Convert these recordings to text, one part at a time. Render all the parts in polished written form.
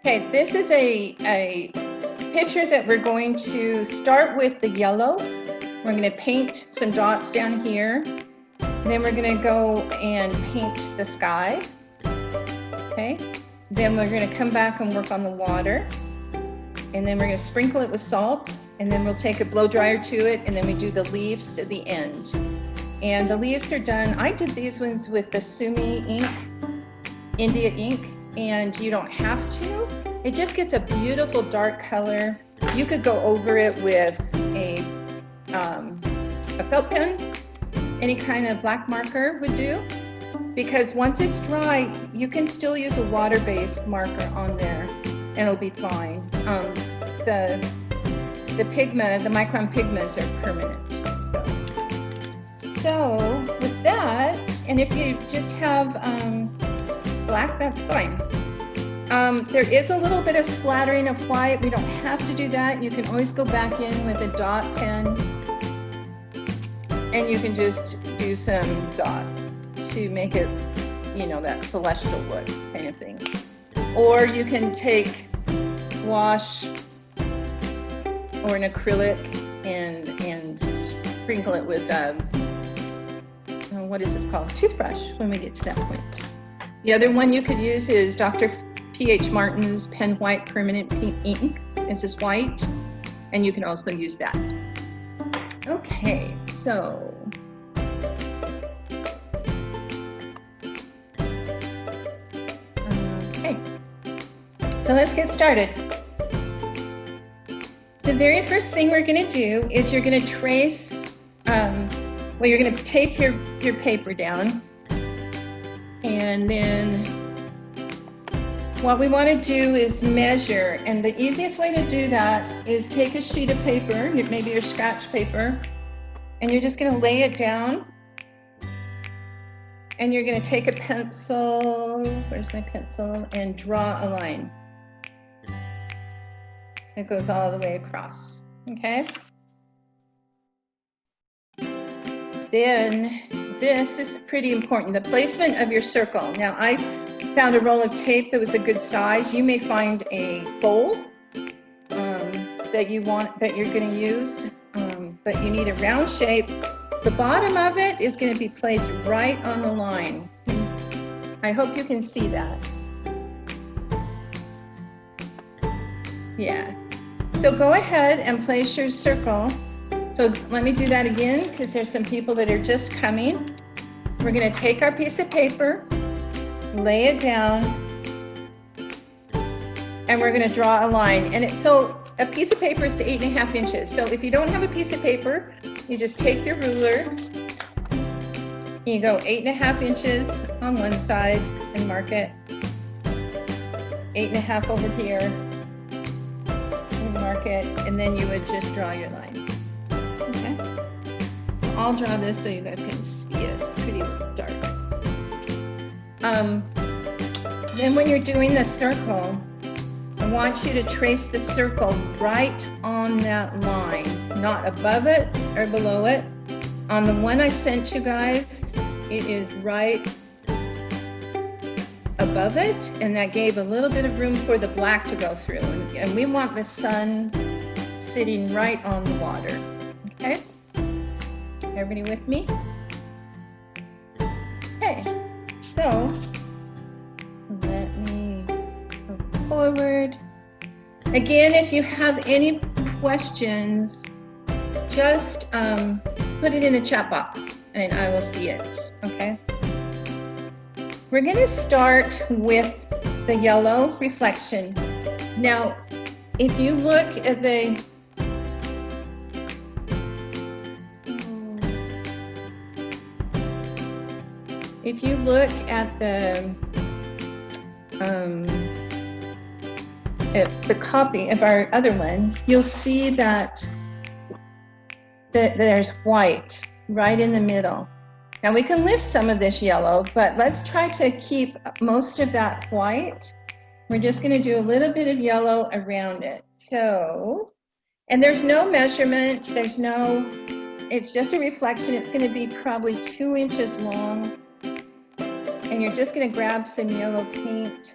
Okay, this is a picture that we're going to start with the yellow. We're going to paint some dots down here. And then we're going to go and paint the sky. Okay, then we're going to come back and work on the water. And then we're going to sprinkle it with salt. And then we'll take a blow dryer to it. And then we do the leaves at the end. And the leaves are done. I did these ones with the Sumi ink, India ink. And you don't have to. It just gets a beautiful dark color. You could go over it with a felt pen. Any kind of black marker would do. Because once it's dry, you can still use a water-based marker on there, and it'll be fine. The pigment, the micron pigments are permanent. So with that, and if you just have black, that's fine. There is a little bit of splattering of white. We don't have to do that. You can always go back in with a dot pen and you can just do some dots to make it, you know, that celestial look kind of thing. Or you can take wash or an acrylic and sprinkle it with what is this called? Toothbrush when we get to that point. The other one you could use is Dr. P.H. Martin's Pen White Permanent Pink Ink. This is white, and you can also use that. Okay, so let's get started. The very first thing we're going to do is you're going to trace, you're going to tape your paper down, and then what we want to do is measure, and the easiest way to do that is take a sheet of paper, maybe your scratch paper, and you're just going to lay it down, and you're going to take a pencil, where's my pencil, and draw a line. It goes all the way across, okay? Then this is pretty important, the placement of your circle. Now I found a roll of tape that was a good size. You may find a bowl that you're going to use, but you need a round shape. The bottom of it is going to be placed right on the line. I hope you can see that. Yeah. So go ahead and place your circle. So let me do that again because there's some people that are just coming. We're going to take our piece of paper, lay it down, and we're going to draw a line. And so a piece of paper is to 8.5 inches. So if you don't have a piece of paper, you just take your ruler, you go 8.5 inches on one side and mark it, 8.5 over here, and mark it, and then you would just draw your line. Okay? I'll draw this so you guys can see it. Pretty dark. Then when you're doing the circle, I want you to trace the circle right on that line, not above it or below it. On the one I sent you guys, it is right above it, and that gave a little bit of room for the black to go through. And we want the sun sitting right on the water. Okay? Everybody with me? Okay, so let me go forward. Again, if you have any questions, just put it in the chat box and I will see it, okay? We're going to start with the yellow reflection. Now, if you look at the copy of our other one, you'll see that there's white right in the middle. Now we can lift some of this yellow, but let's try to keep most of that white. We're just going to do a little bit of yellow around it. So, and there's no measurement, it's just a reflection. It's going to be probably 2 inches long. And you're just going to grab some yellow paint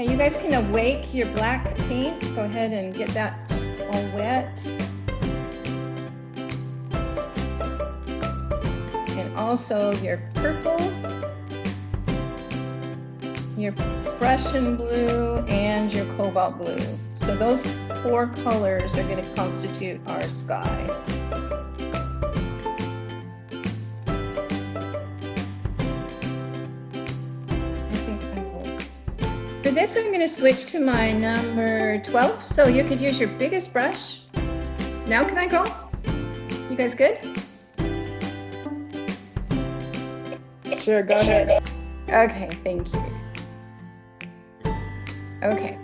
Okay, you guys can awake your black paint. Go ahead and get that all wet. And also your purple, your Prussian blue, and your cobalt blue. So those 4 colors are going to constitute our sky. For this, I'm going to switch to my number 12. So you could use your biggest brush. Now can I go? You guys good? Sure, go ahead. Okay, thank you. Okay.